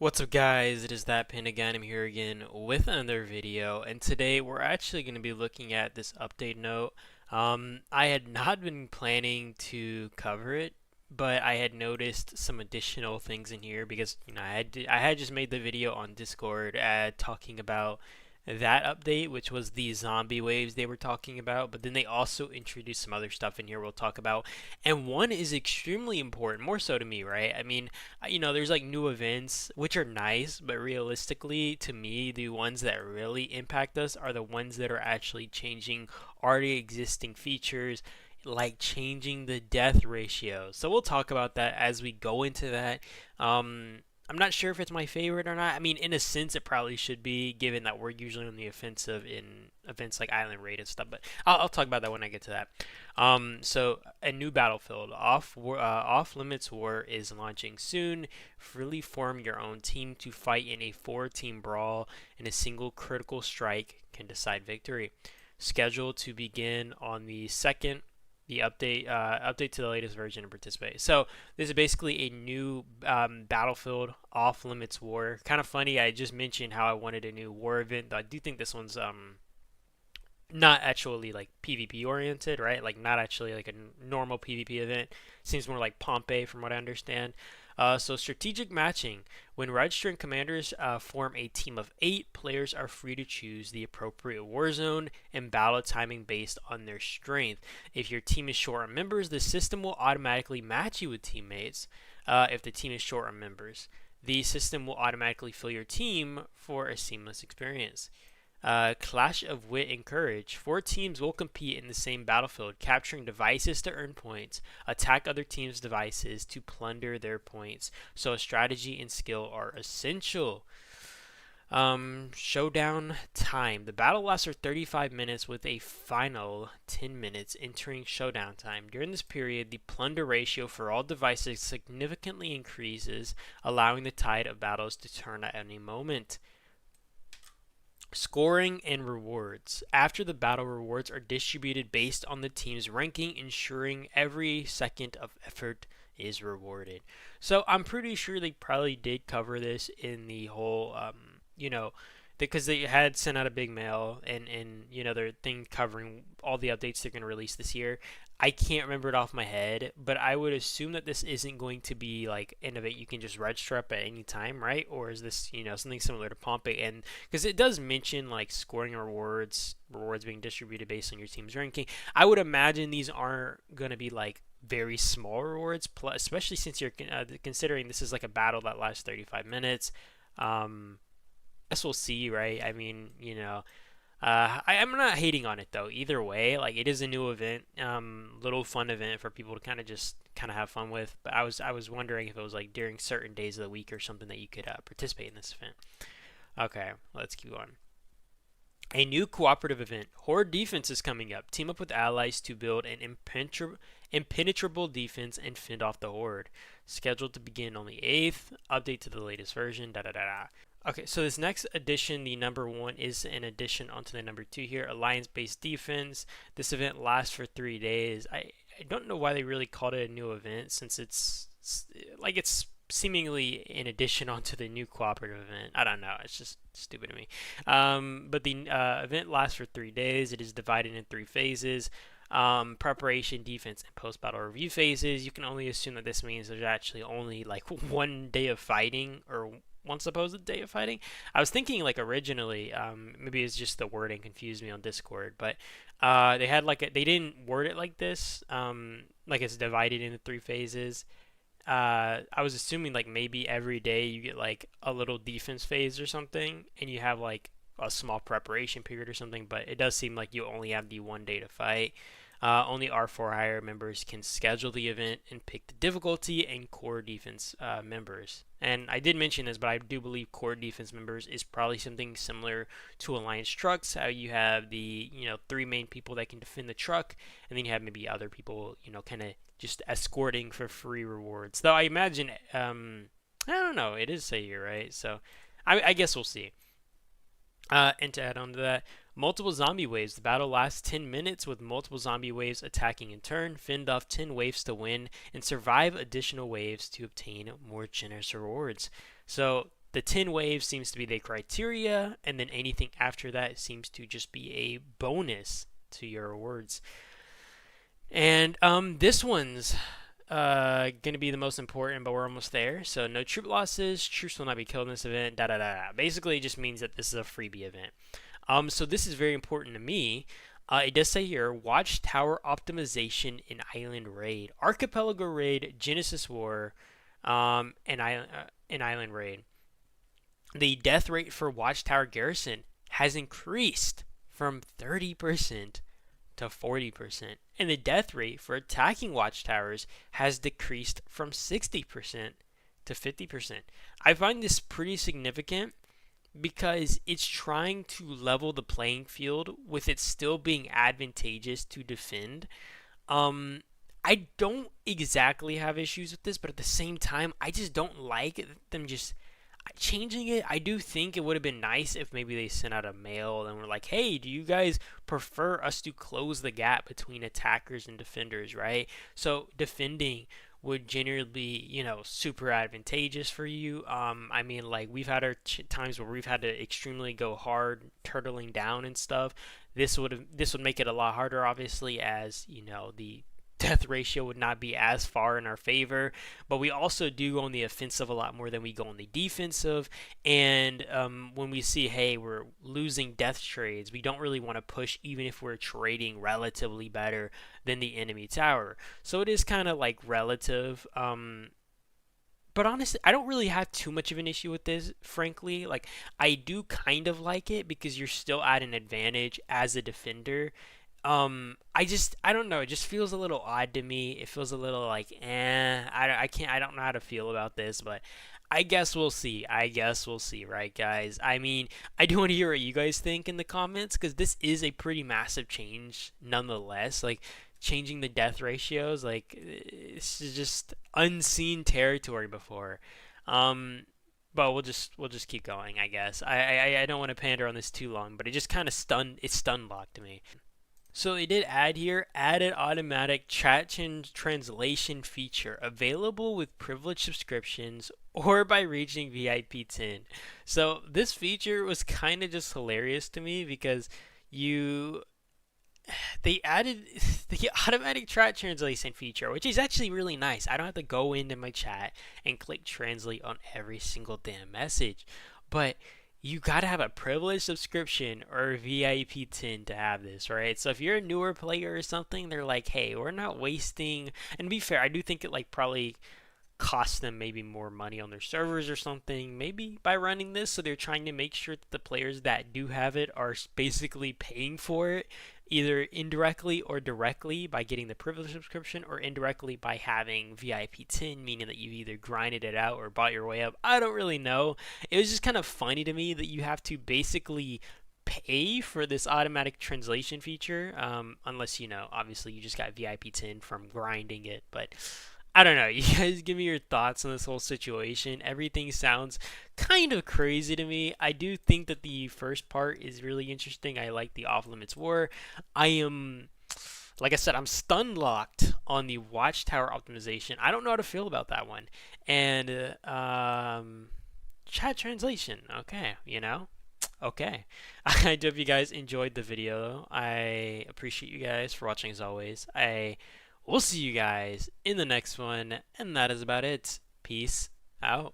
What's up guys, it is that pin again. I'm here again with another video, and today we're actually going to be looking at this update note. I had not been planning to cover it, but I had noticed some additional things in here because I had just made the video on Discord talking about that update, which was the zombie waves they were talking about, but then they also introduced some other stuff in here we'll talk about. And one is extremely important, more so to me, right? I mean, there's like new events, which are nice, but realistically, to me, the ones that really impact us are the ones that are actually changing already existing features, like changing the death ratio. So we'll talk about that as we go into that. I'm not sure if it's my favorite or not. I mean, in a sense, it probably should be, given that we're usually on the offensive in events like Island Raid and stuff. But I'll talk about that when I get to that. So a new battlefield, off limits war, is launching soon. Freely form your own team to fight in a 4-team brawl, and a single critical strike can decide victory. Scheduled to begin on the 2nd. The update to the latest version and participate. So this is basically a new Battlefield Off Limits War. Kind of funny. I just mentioned how I wanted a new war event. I do think this one's not actually like PvP oriented, right? Like not actually like a normal PvP event. Seems more like Pompeii from what I understand. So strategic matching. When registering commanders form a team of 8, players are free to choose the appropriate war zone and battle timing based on their strength. If your team is short on members, the system will automatically match you with teammates. If the team is short on members, the system will automatically fill your team for a seamless experience. Clash of Wit and Courage. 4 teams will compete in the same battlefield, capturing devices to earn points, attack other teams' devices to plunder their points. So strategy and skill are essential. Showdown time. The battle lasts for 35 minutes with a final 10 minutes entering showdown time. During this period, the plunder ratio for all devices significantly increases, allowing the tide of battles to turn at any moment. Scoring and rewards. After the battle, rewards are distributed based on the team's ranking, ensuring every second of effort is rewarded. So I'm pretty sure they probably did cover this in the whole, because they had sent out a big mail and their thing covering all the updates they're going to release this year. I can't remember it off my head, but I would assume that this isn't going to be like an event you can just register up at any time, right? Or is this, something similar to Pompeii? And because it does mention like scoring rewards being distributed based on your team's ranking. I would imagine these aren't going to be like very small rewards, especially since you're considering this is like a battle that lasts 35 minutes. Guess we'll see, right? I mean, I'm not hating on it though. Either way, like it is a new event, little fun event for people to kind of have fun with. But I was wondering if it was like during certain days of the week or something that you could participate in this event. Okay, let's keep going. A new cooperative event. Horde Defense is coming up. Team up with allies to build an impenetrable defense and fend off the Horde. Scheduled to begin on the 8th. Update to the latest version. Da da da da. Okay, so this next addition, the number 1, is an addition onto the number 2 here, Alliance-Based Defense. This event lasts for 3 days. I don't know why they really called it a new event, since it's seemingly an addition onto the new cooperative event. I don't know, it's just stupid to me. But the event lasts for 3 days. It is divided in 3 phases. Preparation, defense, and post-battle review phases. You can only assume that this means there's actually only like 1 day of fighting, or one supposed day of fighting. I was thinking like originally, maybe it's just the wording confused me on Discord, but they had they didn't word it like this, like it's divided into 3 phases. I was assuming like maybe every day you get like a little defense phase or something, and you have like a small preparation period or something, but it does seem like you only have the 1 day to fight. Only R4 higher members can schedule the event and pick the difficulty, and core defense members. And I did mention this, but I do believe core defense members is probably something similar to Alliance trucks. How you have the 3 main people that can defend the truck, and then you have maybe other people kind of just escorting for free rewards. Though I imagine I don't know, it is say here, right? So I guess we'll see. And to add on to that, multiple zombie waves. The battle lasts 10 minutes with multiple zombie waves attacking in turn. Fend off 10 waves to win and survive additional waves to obtain more generous rewards. So The 10 waves seems to be the criteria, and then anything after that seems to just be a bonus to your awards. And this one's gonna be the most important, but we're almost there. So no troop losses, troops will not be killed in this event. Da da da da. Basically, it just means that this is a freebie event. So this is very important to me. It does say here, Watchtower optimization in Island Raid, Archipelago Raid, Genesis War, and Island Raid. The death rate for Watchtower Garrison has increased from 30% to 40%, and the death rate for attacking watchtowers has decreased from 60% to 50%. I find this pretty significant because it's trying to level the playing field with it still being advantageous to defend. I don't exactly have issues with this, but at the same time, I just don't like them just changing it. I do think it would have been nice if maybe they sent out a mail and were like, hey, do you guys prefer us to close the gap between attackers and defenders, right? So defending would generally be, super advantageous for you. I mean, like, we've had our times where we've had to extremely go hard, turtling down and stuff. This would make it a lot harder, obviously, as the death ratio would not be as far in our favor, but we also do go on the offensive a lot more than we go on the defensive. And when we see, hey, we're losing death trades, we don't really want to push even if we're trading relatively better than the enemy tower. So it is kind of like relative. But honestly, I don't really have too much of an issue with this, frankly. Like, I do kind of like it because you're still at an advantage as a defender. I don't know. It just feels a little odd to me. It feels a little like, I don't know how to feel about this, but I guess we'll see. Right, guys? I mean, I do want to hear what you guys think in the comments because this is a pretty massive change nonetheless. Like, changing the death ratios, like, this is just unseen territory before. But we'll just keep going, I guess. I don't want to pander on this too long, but it just kind of stun locked me. So they did add here, added automatic chat translation feature available with privileged subscriptions or by reaching VIP 10. So this feature was kind of just hilarious to me because they added the automatic chat translation feature, which is actually really nice. I don't have to go into my chat and click translate on every single damn message. But you gotta have a privileged subscription or a VIP 10 to have this, right? So if you're a newer player or something, they're like, hey, we're not wasting. And to be fair, I do think it like probably cost them maybe more money on their servers or something, maybe by running this. So they're trying to make sure that the players that do have it are basically paying for it, either indirectly or directly by getting the privilege subscription, or indirectly by having VIP 10, meaning that you've either grinded it out or bought your way up. I don't really know. It was just kind of funny to me that you have to basically pay for this automatic translation feature, unless obviously you just got VIP 10 from grinding it. But I don't know. You guys give me your thoughts on this whole situation. Everything sounds kind of crazy to me. I do think that the first part is really interesting. I like the off limits war. Like I said, I'm stun locked on the Watchtower optimization. I don't know how to feel about that one. And chat translation. Okay, Okay. I hope you guys enjoyed the video. I appreciate you guys for watching as always. We'll see you guys in the next one, and that is about it. Peace out.